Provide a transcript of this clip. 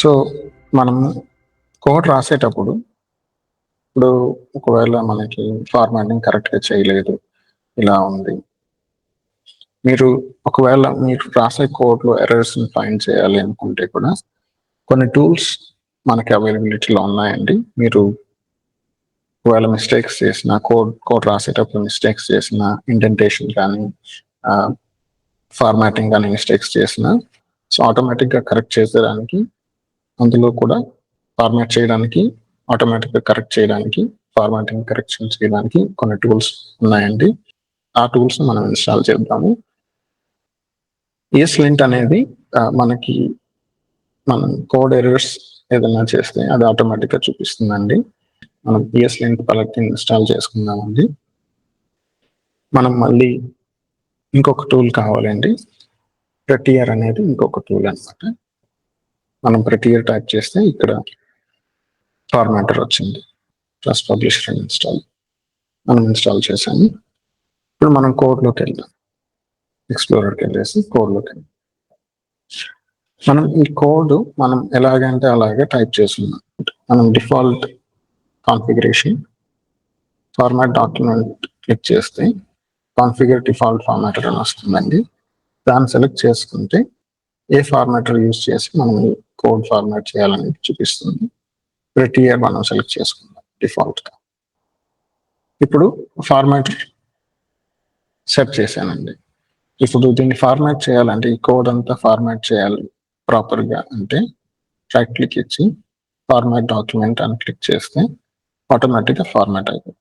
So మనం code రాసేటప్పుడు ఇప్పుడు ఒకవేళ మనకి ఫార్మాటింగ్ కరెక్ట్గా చేయలేదు, ఇలా ఉంది, ఒకవేళ మీరు రాసే కోడ్లో ఎర్రర్స్ని ఫైండ్ చేయాలి అనుకుంటే కూడా కొన్ని టూల్స్ మనకి అవైలబిలిటీలో ఉన్నాయండి. మీరు ఒకవేళ మిస్టేక్స్ చేసిన, కోడ్ రాసేటప్పుడు మిస్టేక్స్ చేసిన, ఇండెంటేషన్ కానీ ఫార్మాటింగ్ కానీ మిస్టేక్స్ చేసిన, సో ఆటోమేటిక్గా కరెక్ట్ చేసేదానికి, అందులో కూడా ఫార్మాట్ చేయడానికి, ఆటోమేటిక్గా కరెక్ట్ చేయడానికి, ఫార్మాటింగ్ కరెక్షన్ చేయడానికి కొన్ని టూల్స్ ఉన్నాయండి. ఆ టూల్స్ మనం ఇన్స్టాల్ చేద్దాము. ESLint అనేది మనకి మనం కోడ్ ఎర్రర్స్ ఏదైనా చేస్తే అది ఆటోమేటిక్గా చూపిస్తుందండి. మనం ESLint ప్లగ్ఇన్ ఇన్స్టాల్ చేసుకుందామండి. మనం మళ్ళీ ఇంకొక టూల్ కావాలండి. Prettier అనేది ఇంకొక టూల్ అనమాట. మనం Prettier టైప్ చేస్తే ఇక్కడ ఫార్మాటర్ వచ్చింది. ప్లస్ పబ్లిషర్ అండ్ ఇన్స్టాల్ మనం ఇన్స్టాల్ చేసాము. ఇప్పుడు మనం కోడ్లోకి వెళ్దాం. ఎక్స్ప్లోరర్కి వెళ్ళేసి కోడ్లోకి వెళ్దాం. మనం ఈ కోడ్ మనం ఎలాగంటే అలాగే టైప్ చేస్తున్నాం. మనం default configuration format document click చేస్తే కాన్ఫిగర్ డిఫాల్ట్ ఫార్మాటర్ అని వస్తుందండి. దాన్ని సెలెక్ట్ చేసుకుంటే ఏ ఫార్మాటర్ యూజ్ చేసి మనం కోడ్ ఫార్మాట్ చేయాలని చూపిస్తుంది. Prettier మనం సెలెక్ట్ చేసుకుందాం డిఫాల్ట్గా. ఇప్పుడు ఫార్మాటర్ సెట్ చేశానండి. ఇప్పుడు దీన్ని ఫార్మాట్ చేయాలంటే, ఈ కోడ్ అంతా ఫార్మాట్ చేయాలి ప్రాపర్గా అంటే రైట్ క్లిక్ ఇచ్చి ఫార్మాట్ డాక్యుమెంట్ అని క్లిక్ చేస్తే ఆటోమేటిక్గా ఫార్మాట్ అయిపోతుంది.